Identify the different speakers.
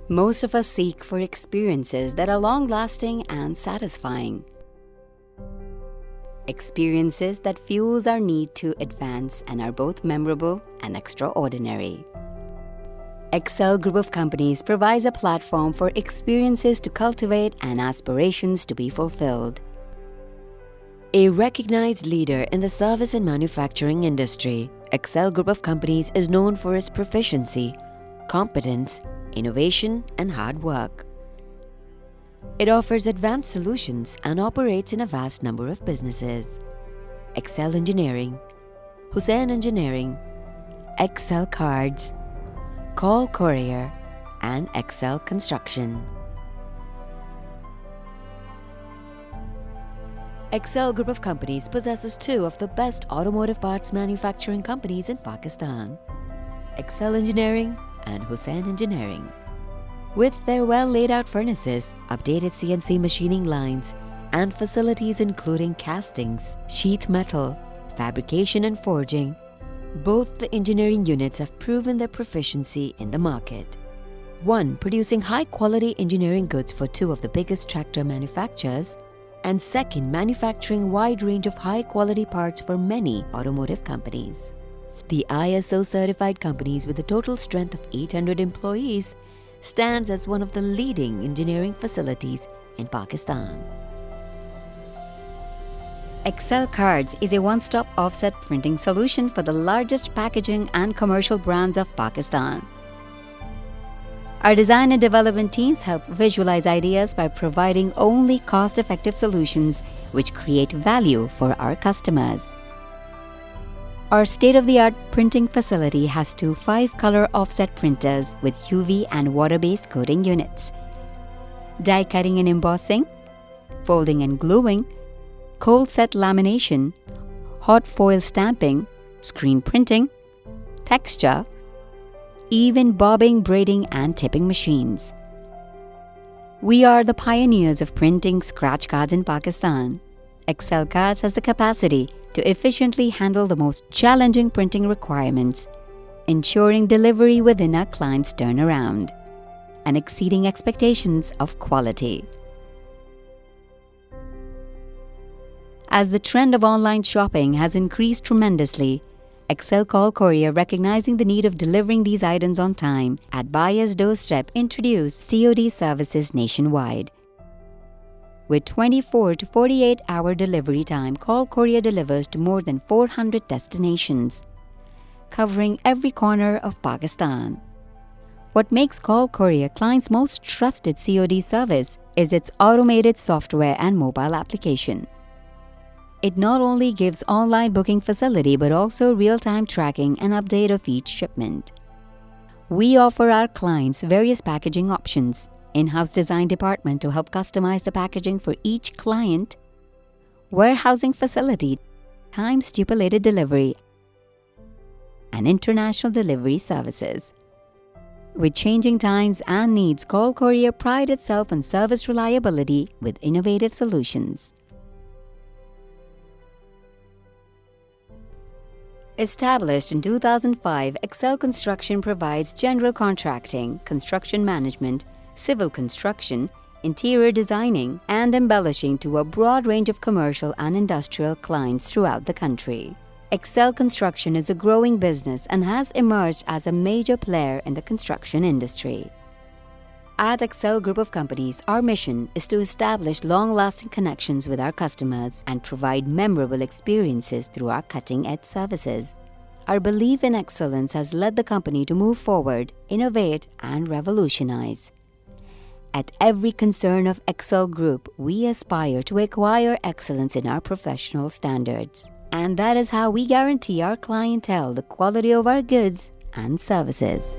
Speaker 1: Most of us seek for experiences that are long-lasting and satisfying. Experiences that fuels our need to advance and are both memorable and extraordinary. Excel Group of Companies provides a platform for experiences to cultivate and aspirations to be fulfilled. A recognized leader in the service and manufacturing industry, Excel Group of Companies is known for its proficiency, competence, innovation, and hard work. It offers advanced solutions and operates in a vast number of businesses. Excel Engineering, Hussain Engineering, Excel Cards, Call Courier, and Excel Construction. Excel Group of Companies possesses two of the best automotive parts manufacturing companies in Pakistan, Excel Engineering and Hussain Engineering. With their well-laid-out furnaces, updated CNC machining lines, and facilities including castings, sheet metal, fabrication and forging, both the engineering units have proven their proficiency in the market. One, producing high-quality engineering goods for two of the biggest tractor manufacturers, and second, manufacturing wide range of high-quality parts for many automotive companies. The ISO-certified companies with a total strength of 800 employees stands as one of the leading engineering facilities in Pakistan. Excel Cards is a one-stop offset printing solution for the largest packaging and commercial brands of Pakistan. Our design and development teams help visualize ideas by providing only cost-effective solutions which create value for our customers. Our state-of-the-art printing facility has two 5-color offset printers with UV and water-based coating units, die cutting and embossing, folding and gluing, cold set lamination, hot foil stamping, screen printing, texture, even bobbing, braiding, and tipping machines. We are the pioneers of printing scratch cards in Pakistan. Excel Cards has the capacity to efficiently handle the most challenging printing requirements, ensuring delivery within our clients' turnaround and exceeding expectations of quality. As the trend of online shopping has increased tremendously, Excel Call Courier, recognizing the need of delivering these items on time at buyer's doorstep, introduced COD services nationwide. With 24 to 48-hour delivery time, Call Courier delivers to more than 400 destinations, covering every corner of Pakistan. What makes Call Courier clients' most trusted COD service is its automated software and mobile application. It not only gives online booking facility but also real-time tracking and update of each shipment. We offer our clients various packaging options, in-house design department to help customize the packaging for each client, warehousing facility, time-stipulated delivery, and international delivery services. With changing times and needs, Call Courier prides itself on service reliability with innovative solutions. Established in 2005, Excel Construction provides general contracting, construction management, civil construction, interior designing, and embellishing to a broad range of commercial and industrial clients throughout the country. Excel Construction is a growing business and has emerged as a major player in the construction industry. At Excel Group of Companies, our mission is to establish long-lasting connections with our customers and provide memorable experiences through our cutting-edge services. Our belief in excellence has led the company to move forward, innovate, and revolutionize. At every concern of Excel Group, we aspire to acquire excellence in our professional standards. And that is how we guarantee our clientele the quality of our goods and services.